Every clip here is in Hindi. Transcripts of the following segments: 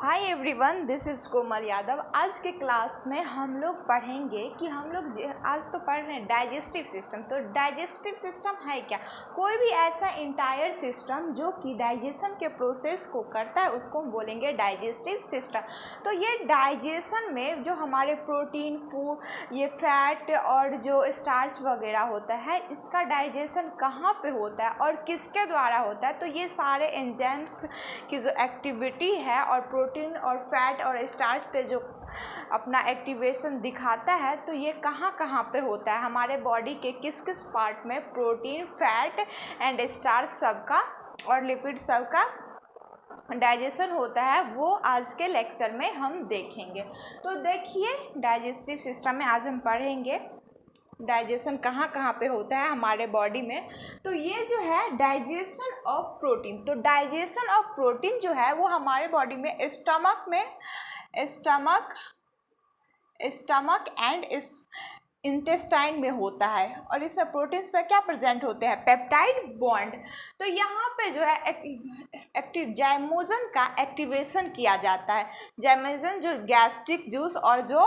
हाय एवरीवन, दिस इज़ कोमल यादव। आज के क्लास में हम लोग पढ़ेंगे कि आज तो पढ़ रहे हैं डाइजेस्टिव सिस्टम। तो डाइजेस्टिव सिस्टम है क्या? कोई भी ऐसा इंटायर सिस्टम जो कि डाइजेशन के प्रोसेस को करता है उसको हम बोलेंगे डाइजेस्टिव सिस्टम। तो ये डाइजेशन में जो हमारे प्रोटीन, फूड, ये फैट और जो स्टार्च वगैरह होता है, इसका डाइजेशन कहाँ पे होता है और किसके द्वारा होता है? तो ये सारे एंजाइम्स की जो एक्टिविटी है और प्रोटीन और फैट और स्टार्च पे जो अपना एक्टिवेशन दिखाता है, तो ये कहाँ कहाँ पे होता है, हमारे बॉडी के किस किस पार्ट में प्रोटीन, फैट एंड स्टार्च सबका और लिपिड सबका डाइजेशन होता है, वो आज के लेक्चर में हम देखेंगे। तो देखिए, डाइजेस्टिव सिस्टम में आज हम पढ़ेंगे डाइजेशन कहाँ कहाँ पे होता है हमारे बॉडी में। तो ये जो है डाइजेशन ऑफ प्रोटीन, तो डाइजेशन ऑफ प्रोटीन जो है वो हमारे बॉडी में स्टमक एंड इंटेस्टाइन में होता है। और इसमें प्रोटीन्स पे क्या प्रेजेंट होते हैं? Peptide bond. तो यहाँ पे जो है जाइमोजन का एक्टिवेशन किया जाता है। जाइमोजन जो गैस्ट्रिक जूस और जो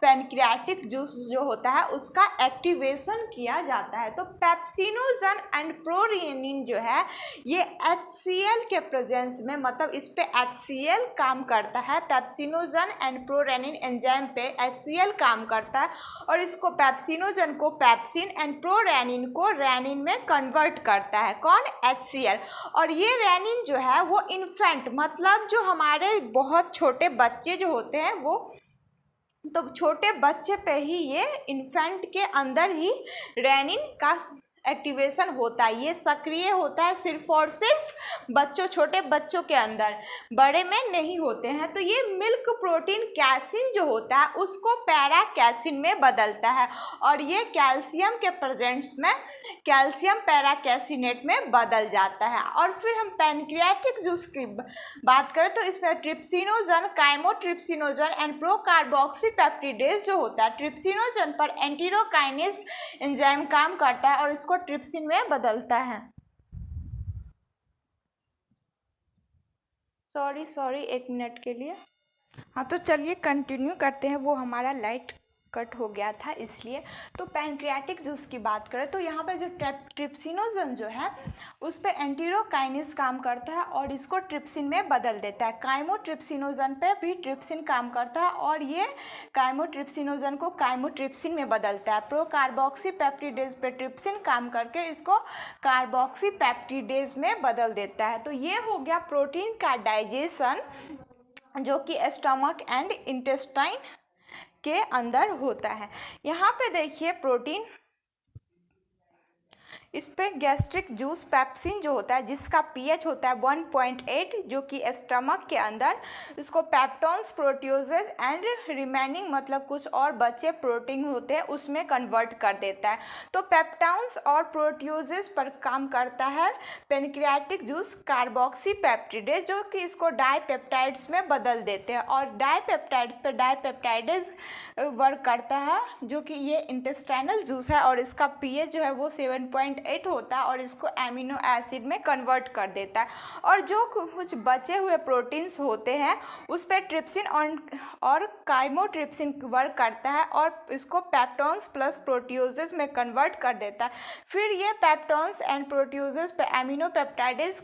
पैनक्रियाटिक जूस जो होता है उसका एक्टिवेशन किया जाता है। तो पेप्सिनोजन एंड प्रोरेनिन जो है ये HCl के प्रेजेंस में, मतलब इस पे HCl काम करता है। पेप्सिनोजन एंड प्रोरेनिन एंजाइम पे HCl काम करता है और इसको पेप्सिनोजन को पेप्सिन एंड प्रोरेनिन को रेनिन में कन्वर्ट करता है। कौन? HCl। और ये रेनिन जो है वो इन्फेंट, मतलब जो हमारे बहुत छोटे बच्चे जो होते हैं वो, तो छोटे बच्चे पे ही ये इन्फेंट के अंदर ही रेनिन का एक्टिवेशन होता है। ये सक्रिय होता है सिर्फ और सिर्फ बच्चों, छोटे बच्चों के अंदर, बड़े में नहीं होते हैं। तो ये मिल्क प्रोटीन कैसिन जो होता है उसको पैरा कैसिन में बदलता है और ये कैल्शियम के प्रेजेंस में कैल्शियम पैरा कैसिनेट में बदल जाता है। और फिर हम पैनक्रियाटिक जूस की बात करें तो इसमें ट्रिप्सिनोजन, काइमोट्रिप्सिनोजन एंड प्रोकार्बोक्सीपेप्टिडेज जो होता है, ट्रिप्सिनोजन पर एंटीरोकाइनेज एंजाइम काम करता है और इसको ट्रिप्सिन में बदलता है। सॉरी 1 मिनट के लिए। हाँ, तो चलिए कंटिन्यू करते हैं। वो हमारा लाइट कट हो गया था इसलिए। तो पैनक्रियाटिक जूस की बात करें तो यहाँ पे जो ट्रिप्सिनोजन जो है उस पे एंटीरोकाइनेज काम करता है और इसको ट्रिप्सिन में बदल देता है। काइमोट्रिप्सिनोजन पे भी ट्रिप्सिन काम करता है और ये काइमोट्रिप्सिनोजन को काइमोट्रिप्सिन में बदलता है। प्रोकार्बोक्सीपेप्टिडेज पे ट्रिप्सिन काम करके इसको कार्बोक्सीपेप्टिडेज में बदल देता है। तो ये हो गया प्रोटीन का डाइजेशन जो कि स्टमक एंड इंटेस्टाइन के अंदर होता है। यहाँ पे देखिए प्रोटीन, इस पे गैस्ट्रिक जूस पेप्सिन जो होता है जिसका pH होता है 1.8, जो कि स्टमक के अंदर इसको पेप्टोन्स, प्रोटियोजेज एंड रिमेनिंग, मतलब कुछ और बचे प्रोटीन होते हैं उसमें कन्वर्ट कर देता है। तो पेप्टोन्स और प्रोटियोजेज पर काम करता है पैनक्रियाटिक जूस कार्बोक्सीपेप्टिडेज, जो कि इसको डाइपेप्टाइड्स में बदल देते हैं और डाइपेप्टाइड्स पे डाइपेप्टाइडेज वर्क करता है, जो कि ये इंटेस्टाइनल जूस है और इसका pH जो है वो 7.8 होता है और इसको एमिनो एसिड में कन्वर्ट कर देता है। और जो कुछ बचे हुए प्रोटीन्स होते हैं उस पर ट्रिप्सिन और काइमोट्रिप्सिन वर्क करता है और इसको पेप्टोन्स प्लस प्रोटियोजेज में कन्वर्ट कर देता है। फिर ये पेप्टोन्स एंड प्रोटियोजेज पे एमिनो पेप्टाइडेज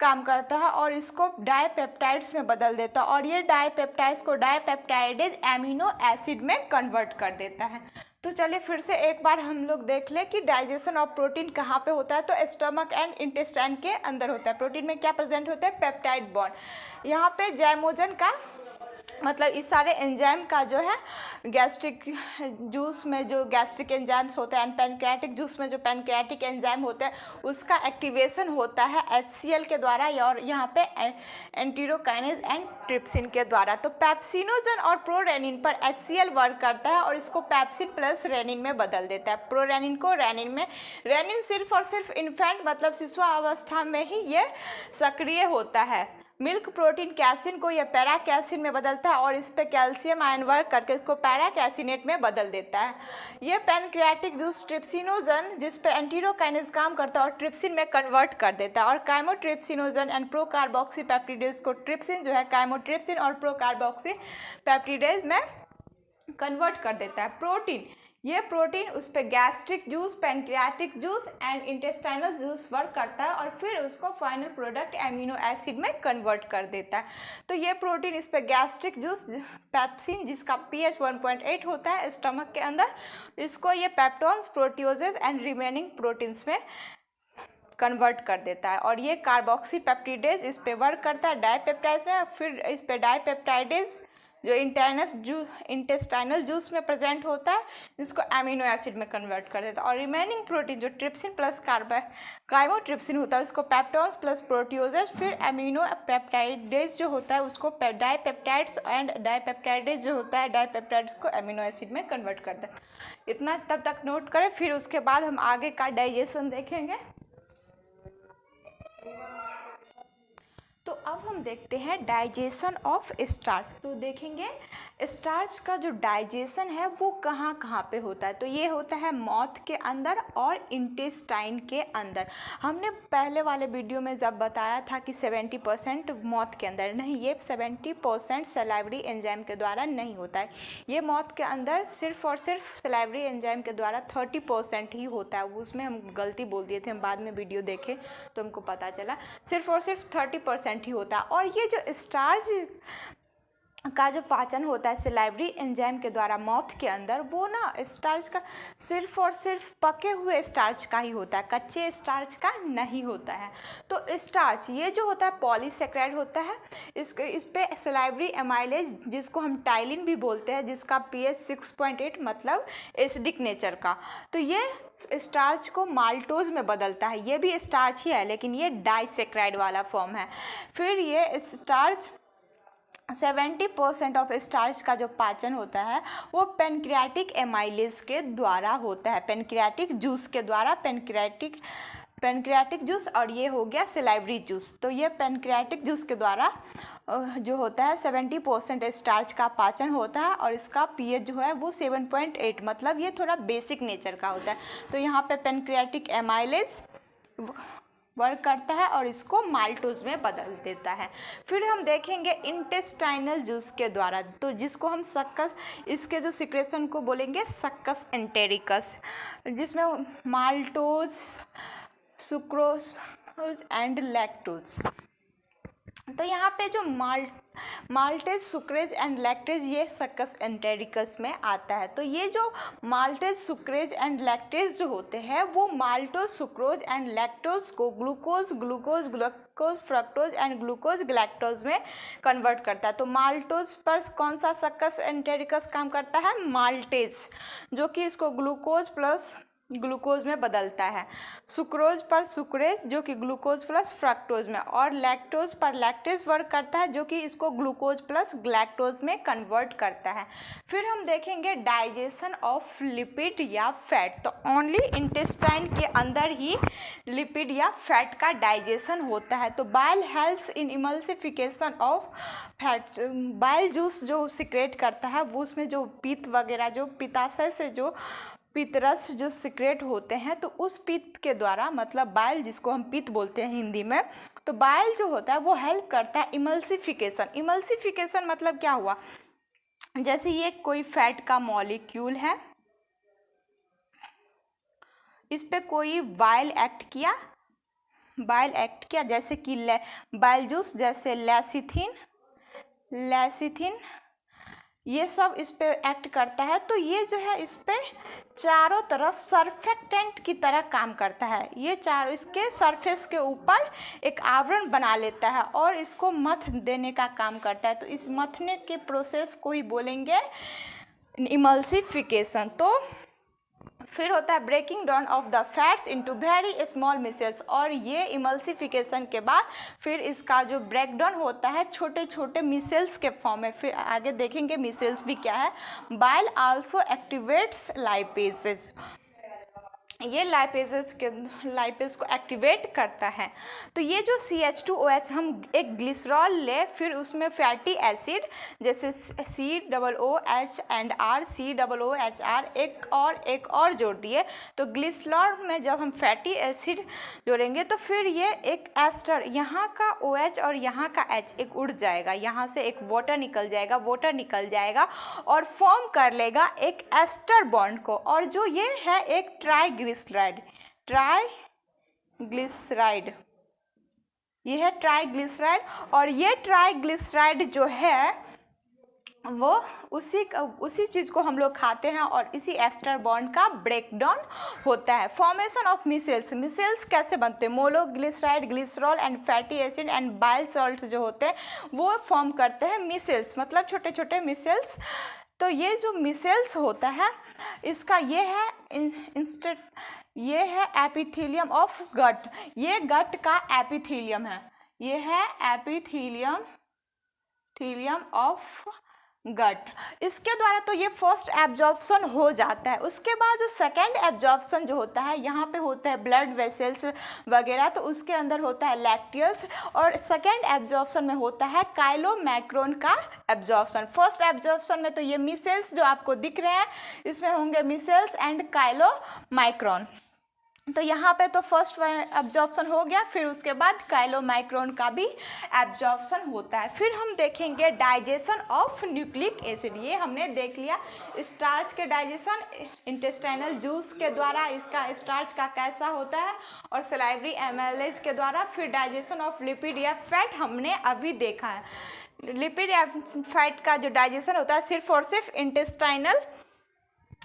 काम करता है और इसको डाइपेप्टाइड्स में बदल देता है और ये डाइपेप्टाइड्स को डाइपेप्टाइडेज एमिनो एसिड में कन्वर्ट कर देता है। तो चलिए फिर से एक बार हम लोग देख लें कि डाइजेशन ऑफ प्रोटीन कहाँ पे होता है। तो स्टमक एंड इंटेस्टाइन के अंदर होता है। प्रोटीन में क्या प्रेजेंट होता है? Peptide bond. यहाँ पे जाइमोजन का, मतलब इस सारे एंजाइम का जो है गैस्ट्रिक जूस में जो गैस्ट्रिक एंजाइम्स होते हैं एंड पैनक्रियाटिक जूस में जो पैनक्रियाटिक एंजाइम होते हैं उसका एक्टिवेशन होता है HCl के द्वारा और यहाँ पे एंटीरोकाइनेज एंड ट्रिप्सिन के द्वारा। तो पेप्सिनोजन और प्रोरेनिन पर HCl वर्क करता है और इसको पेप्सिन प्लस रेनिन में बदल देता है। प्रोरेनिन को रेनिन में, रेनिन सिर्फ और सिर्फ इन्फेंट, मतलब शिशु अवस्था में ही ये सक्रिय होता है। मिल्क प्रोटीन कैसिन को ये पैरा कैसिन में बदलता है और इस पे कैल्शियम आयन वर्क करके इसको पैरा कैसिनेट में बदल देता है। ये पैनक्रियाटिक जूस ट्रिप्सिनोजन जिस पे एंटीरोकाइनेज काम करता है और ट्रिप्सिन में कन्वर्ट कर देता है, और काइमोट्रिप्सिनोजन एंड प्रोकार्बोक्सी पेप्टिडेज को ट्रिप्सिन जो है काइमोट्रिप्सिन और प्रोकार्बोक्सी पेप्टिडेज में कन्वर्ट कर देता है। प्रोटीन, ये प्रोटीन उस पर gastric juice, pancreatic juice and intestinal juice work करता है और फिर उसको फाइनल प्रोडक्ट एमिनो एसिड में कन्वर्ट कर देता है। तो ये प्रोटीन इस पर गैस्ट्रिक जूस पेप्सिन जिसका pH 1.8 होता है स्टमक के अंदर, इसको ये पेप्टोन्स, प्रोटियोजेज एंड रिमेनिंग प्रोटीन्स में कन्वर्ट कर देता है। और ये कार्बोक्सी पेप्टिडेज इस पे वर्क करता है डाइपेप्टाइड्स में, फिर इस पे डाइपेप्टाइडेज जो इंटेस्टाइनल जूस में प्रेजेंट होता है जिसको एमिनो एसिड में कन्वर्ट कर देता है। और रिमेनिंग प्रोटीन जो ट्रिप्सिन प्लस काइमोट्रिप्सिन होता है उसको पेप्टोन्स प्लस प्रोटियोजेज, फिर एमिनो पेप्टाइडेज जो होता है उसको डाइपेप्टाइड्स एंड डाइपेप्टाइडेज जो होता है डाइपेप्टाइड्स को एमिनो एसिड में कन्वर्ट करता है। इतना तब तक नोट करें, फिर उसके बाद हम आगे का डाइजेशन देखेंगे। तो अब हम देखते हैं डाइजेशन ऑफ स्टार्च। तो देखेंगे स्टार्च का जो डाइजेशन है वो कहाँ कहाँ पे होता है। तो ये होता है माउथ के अंदर और इंटेस्टाइन के अंदर। हमने पहले वाले वीडियो में जब बताया था कि 70% माउथ के अंदर, नहीं, ये 70% सलाइवरी एंजाइम के द्वारा नहीं होता है। ये माउथ के अंदर सिर्फ और सिर्फ सलाइवरी एंजाइम के द्वारा 30% ही होता है। उसमें हम गलती बोल दिए थे, हम बाद में वीडियो देखे तो हमको पता चला सिर्फ और सिर्फ 30% ही होता है। और ये जो स्टार्च का जो पाचन होता है सलाइवरी एंजाइम के द्वारा माउथ के अंदर, वो ना स्टार्च का सिर्फ और सिर्फ पके हुए स्टार्च का ही होता है, कच्चे स्टार्च का नहीं होता है। तो स्टार्च ये जो होता है पॉलीसेकेराइड होता है। इस पे सलाइवरी एमाइलेज जिसको हम टाइलिन भी बोलते हैं, जिसका pH 6.8 मतलब एसिडिक नेचर का, तो ये स्टार्च को माल्टोज में बदलता है। ये भी स्टार्च ही है लेकिन ये डाइसेक्राइड वाला फॉर्म है। फिर ये स्टार्च 70% ऑफ स्टार्च का जो पाचन होता है वो पेनक्रियाटिक एमाइलेज के द्वारा होता है, पेनक्रियाटिक जूस के द्वारा, पेनक्रियाटिक जूस, और ये हो गया सलाइवरी जूस। तो ये पेनक्रियाटिक जूस के द्वारा जो होता है 70% स्टार्च का पाचन होता है और इसका pH जो है वो 7.8 मतलब ये थोड़ा बेसिक नेचर का होता है। तो यहाँ पे पेनक्रियाटिक एमाइलेज वर्क करता है और इसको माल्टोज में बदल देता है। फिर हम देखेंगे इंटेस्टाइनल जूस के द्वारा, तो जिसको हम सक्कस, इसके जो सिक्रेशन को बोलेंगे सक्कस एंटेरिकस, जिसमें माल्टोज, सुक्रोज एंड लैक्टोज। तो यहाँ पे जो माल्टेज, सुक्रेज एंड लैक्टेज ये सक्कस एंटेरिकस में आता है। तो ये जो माल्टेज, सुक्रेज एंड लैक्टेज जो होते हैं वो माल्टोज, सुक्रोज एंड लैक्टोज को glucose, fructose and glucose galactose में कन्वर्ट करता है। तो माल्टोज पर कौन सा सक्कस एंटेरिकस काम करता है? माल्टेज, जो कि इसको ग्लूकोज प्लस ग्लूकोज में बदलता है। सुक्रोज पर सुक्रेज जो कि ग्लूकोज प्लस फ्रक्टोज में, और लैक्टोज पर लैक्टेज वर्क करता है जो कि इसको ग्लूकोज प्लस ग्लैक्टोज में कन्वर्ट करता है। फिर हम देखेंगे डाइजेशन ऑफ लिपिड या फैट। तो ओनली इंटेस्टाइन के अंदर ही लिपिड या फैट का डाइजेशन होता है। तो bile helps in emulsification of fats. Bile juice जो सिक्रेट करता है वो उसमें जो पित्त वगैरह, जो पित्ताशय से जो पित्तरस जो सिक्रेट होते हैं, तो उस पित्त के द्वारा, मतलब बाइल जिसको हम पित्त बोलते हैं हिंदी में, तो बाइल जो होता है वो हेल्प करता है इमल्सिफिकेशन। इमल्सिफिकेशन मतलब क्या हुआ? जैसे ये कोई फैट का मॉलिक्यूल है, इस पे कोई बाइल एक्ट किया, जैसे कि बाइल जूस, जैसे लैसिथिन ये सब इस पे एक्ट करता है। तो ये जो है इस पे चारों तरफ सरफेक्टेंट की तरह काम करता है। ये चारों इसके सरफेस के ऊपर एक आवरण बना लेता है और इसको मथ देने का काम करता है। तो इस मथने के प्रोसेस को ही बोलेंगे इमल्सिफिकेशन। तो फिर होता है breaking down of the fats into very small micelles, और ये इमल्सिफिकेशन के बाद फिर इसका जो ब्रेक डाउन होता है छोटे छोटे मिसेल्स के फॉर्म में। फिर आगे देखेंगे मिसेल्स भी क्या है। Bile also activates lipases. ये लाइपेज को एक्टिवेट करता है। तो ये जो CH2OH हम एक ग्लिसरॉल ले, फिर उसमें फैटी एसिड जैसे COOH एंड R COOHR एक और जोड़ दिए। तो ग्लिसरॉल में जब हम फैटी एसिड जोड़ेंगे तो फिर ये एक एस्टर, यहाँ का OH और यहाँ का H एक उड़ जाएगा, यहाँ से एक वाटर निकल जाएगा और फॉर्म कर लेगा एक एस्टर बॉन्ड को। और जो ये है एक ट्राइग्लिसराइड, ये है ट्राइग्लिसराइड। और ये ट्राइग्लिसराइड जो है वो उसी चीज़ को हम लोग खाते हैं और इसी एस्टर बॉन्ड का ब्रेकडाउन होता है। फॉर्मेशन ऑफ मिसेल्स कैसे बनते हैं? Monoglyceride, glycerol and fatty acid and bile salt जो होते हैं वो फॉर्म करते हैं मिसेल्स, मतलब छोटे छोटे मिसेल्स। तो ये जो मिसेल्स होता है इसका ये है एपिथेलियम ऑफ गट, ये गट का एपिथेलियम है, ये है एपिथेलियम ऑफ गट। इसके द्वारा तो ये फर्स्ट एब्जॉर्प्शन हो जाता है। उसके बाद जो सेकेंड एब्जॉर्प्शन जो होता है, यहाँ पे होता है ब्लड वेसल्स वगैरह, तो उसके अंदर होता है लैक्टियल्स। और सेकेंड एब्जॉर्प्शन में होता है काइलोमैक्रोन का एब्जॉर्प्शन। फर्स्ट एब्जॉर्प्शन में तो ये मिसेल्स जो आपको दिख रहे हैं इसमें होंगे मिसेल्स एंड काइलोमाइक्रोन। तो यहाँ पे तो फर्स्ट एब्जॉर्प्शन हो गया, फिर उसके बाद काइलोमाइक्रोन का भी एब्जॉर्प्शन होता है। फिर हम देखेंगे डाइजेशन ऑफ न्यूक्लिक एसिड। ये हमने देख लिया स्टार्च के डाइजेशन इंटेस्टाइनल जूस के द्वारा, इसका स्टार्च का कैसा होता है, और सलाइवरी एमाइलेज के द्वारा। फिर डाइजेशन ऑफ लिपिड या फैट हमने अभी देखा है। लिपिड या फैट का जो डाइजेशन होता है सिर्फ और सिर्फ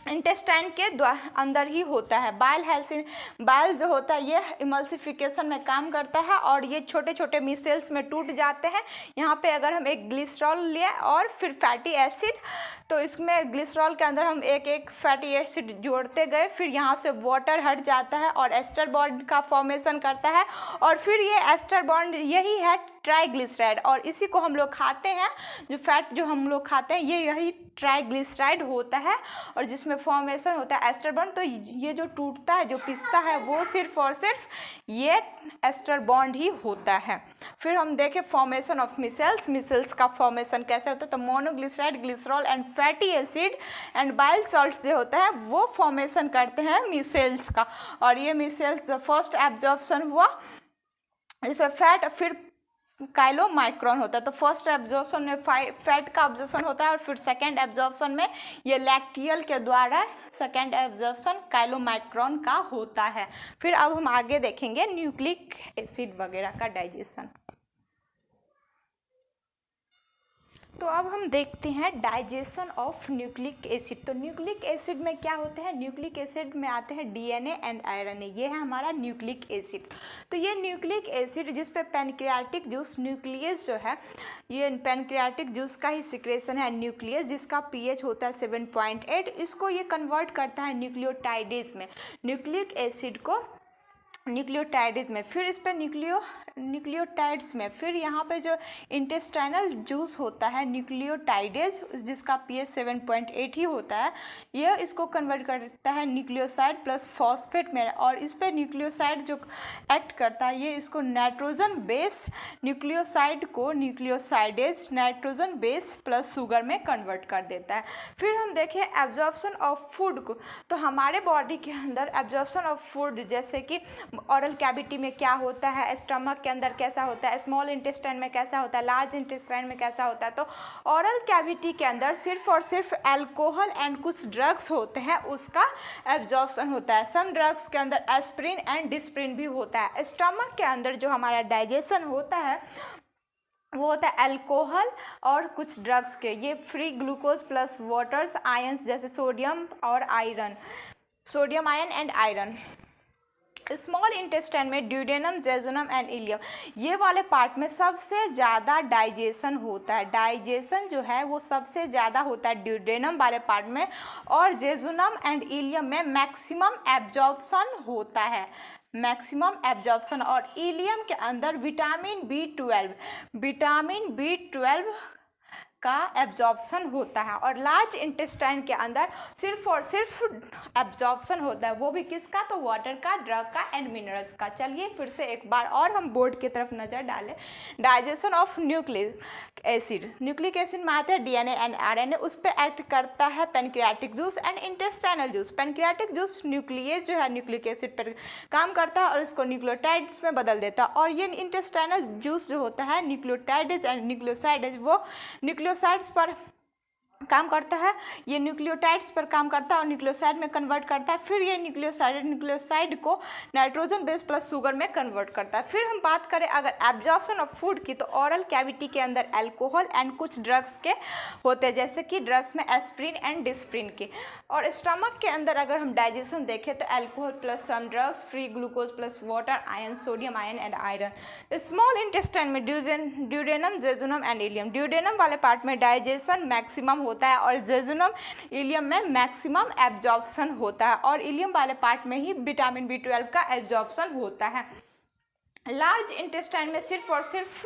इंटेस्टाइन के अंदर ही होता है। बाइल जो होता है ये इमल्सिफिकेशन में काम करता है और ये छोटे छोटे मिसेल्स में टूट जाते हैं। यहाँ पे अगर हम एक ग्लिसरॉल लिए और फिर फैटी एसिड, तो इसमें ग्लिसरॉल के अंदर हम एक फैटी एसिड जोड़ते गए, फिर यहाँ से वाटर हट जाता है और एस्टर बॉन्ड का फॉर्मेशन करता है। और फिर ये एस्टर बॉन्ड यही है ट्राइग्लिसराइड, और इसी को हम लोग खाते हैं। जो फैट जो हम लोग खाते हैं ये यही ट्राइग्लिसराइड होता है, और जिसमें फॉर्मेशन होता है एस्टर बॉन्ड। तो ये जो टूटता है, जो पिसता है, वो सिर्फ और सिर्फ ये एस्टर बॉन्ड ही होता है। फिर हम देखें फॉर्मेशन ऑफ मिसेल्स का फॉर्मेशन कैसे होता है। तो monoglyceride, glycerol and fatty acid and bile salts जो होता है वो फॉर्मेशन करते हैं मिसेल्स का। और ये मिसेल्स जो फर्स्ट एब्जॉर्प्शन हुआ इसमें फैट, फिर काइलोमाइक्रोन होता है। तो फर्स्ट एब्जॉर्प्शन में फैट का एब्जॉर्प्शन होता है, और फिर सेकेंड एब्जॉर्प्शन में ये लैक्टियल के द्वारा सेकेंड एब्जॉर्प्शन काइलोमाइक्रोन का होता है। फिर अब हम आगे देखेंगे न्यूक्लिक एसिड वगैरह का डाइजेशन। तो अब हम देखते हैं डाइजेशन ऑफ न्यूक्लिक एसिड। तो न्यूक्लिक एसिड में क्या होते हैं? न्यूक्लिक एसिड में आते हैं डीएनए एंड आरएनए, ये है हमारा न्यूक्लिक एसिड। तो ये न्यूक्लिक एसिड जिस पे पैनक्रियाटिक जूस न्यूक्लियस जो है, ये पैनक्रियाटिक जूस का ही सिक्रेशन है न्यूक्लियस, जिसका पीएच होता है 7.8। इसको ये कन्वर्ट करता है न्यूक्लियोटाइडेज में, न्यूक्लिक एसिड को न्यूक्लियोटाइडेज में। फिर इस पर न्यूक्लियोटाइड्स में फिर यहाँ पे जो इंटेस्टाइनल जूस होता है न्यूक्लियोटाइडेज, जिसका पीएच 7.8 ही होता है, यह इसको कन्वर्ट करता है न्यूक्लियोसाइड प्लस फॉस्फेट में। और इस पर न्यूक्लियोसाइड जो एक्ट करता है, ये इसको नाइट्रोजन बेस न्यूक्लियोसाइड को nucleosidase nitrogen base plus sugar में कन्वर्ट कर देता है। फिर हम देखें एब्जॉर्प्शन ऑफ फूड को। तो हमारे बॉडी के अंदर एब्जॉर्प्शन ऑफ फूड, जैसे कि ऑरल कैविटी में क्या होता है, स्टमक के अंदर कैसा होता है, स्मॉल इंटेस्टाइन में कैसा होता है, लार्ज इंटेस्टाइन में कैसा होता है। तो ऑरल कैविटी के अंदर सिर्फ और सिर्फ अल्कोहल एंड कुछ ड्रग्स होते हैं, उसका एब्जॉर्प्शन होता है। सम ड्रग्स के अंदर एस्प्रिन एंड डिस्प्रिन भी होता है। स्टमक के अंदर जो हमारा डाइजेशन होता है वो होता है अल्कोहल और कुछ ड्रग्स के। ये free glucose plus waters, ions जैसे सोडियम और iron, sodium ion and iron. Small intestine में ड्यूडेनम, जेजुनम एंड इलियम, ये वाले पार्ट में सबसे ज़्यादा डाइजेशन होता है। डाइजेशन जो है वो सबसे ज़्यादा होता है ड्यूडेनम वाले पार्ट में, और जेजुनम एंड इलियम में मैक्सिमम एब्जॉर्प्शन होता है, मैक्सिमम एब्जॉर्प्शन। और इलियम के अंदर विटामिन B12 का एब्जॉर्प्शन होता है और लार्ज इंटेस्टाइन के अंदर सिर्फ और सिर्फ एब्जॉर्प्शन होता है, वो भी किसका, तो वाटर का, ड्रग का एंड मिनरल्स का। चलिए फिर से एक बार और हम बोर्ड की तरफ नज़र डालें। Digestion of nucleic acid, nucleic acid में आते हैं डीएनए एंड आरएनए, उस पर एक्ट करता है pancreatic juice and intestinal juice. Pancreatic juice nucleus जो है न्यूक्लिक एसिड पर काम करता है और इसको न्यूक्लियोटाइड्स में बदल देता है, और ये इंटेस्टाइनल जूस जो होता है न्यूक्लियोटाइड्स एंड न्यूक्लियोसाइड्स, वो न्यूक्लियोसाइड्स पर काम करता है, ये न्यूक्लियोटाइड्स पर काम करता है और न्यूक्लियोसाइड में कन्वर्ट करता है। फिर ये न्यूक्लियोसाइड को नाइट्रोजन बेस प्लस शुगर में कन्वर्ट करता है। फिर हम बात करें अगर एब्जॉर्प्शन ऑफ फूड की, तो ऑरल कैविटी के अंदर अल्कोहल एंड कुछ ड्रग्स के होते हैं, जैसे कि ड्रग्स में एस्प्रिन एंड डिस्प्रिन के। और स्टमक के अंदर अगर हम डाइजेशन देखें तो alcohol plus some drugs, free glucose plus water, ion, sodium ion and iron. Small intestine में duodenum, jejunum and ileum. Duodenum वाले पार्ट में डाइजेशन मैक्सिमम होता है और जेजुनम इलियम में मैक्सिमम एब्जॉर्प्शन होता है, और इलियम वाले पार्ट में ही विटामिन B12 का एब्जॉर्प्शन होता है। लार्ज इंटेस्टाइन में सिर्फ और सिर्फ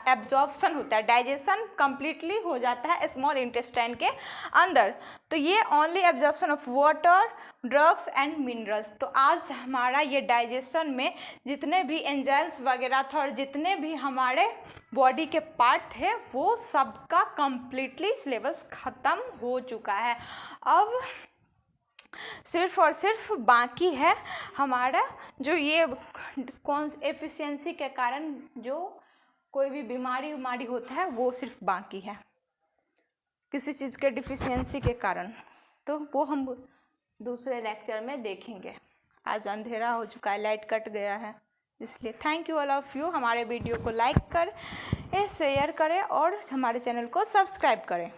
एब्जॉर्प्शन होता है, डाइजेशन कंप्लीटली हो जाता है स्मॉल इंटेस्टाइन के अंदर। तो ये only absorption of water, drugs and minerals. तो आज हमारा ये डाइजेशन में जितने भी एंजाइम्स वगैरह था और जितने भी हमारे बॉडी के पार्ट थे वो सबका कंप्लीटली सिलेबस ख़त्म हो चुका है। अब सिर्फ और सिर्फ बाकी है हमारा जो ये कौन एफिशिएंसी के कारण जो कोई भी बीमारी होता है वो सिर्फ बाकी है किसी चीज़ के डिफिशियंसी के कारण, तो वो हम दूसरे लेक्चर में देखेंगे। आज अंधेरा हो चुका है, लाइट कट गया है, इसलिए thank you all of you. हमारे वीडियो को लाइक करें, शेयर करें और हमारे चैनल को सब्सक्राइब करें।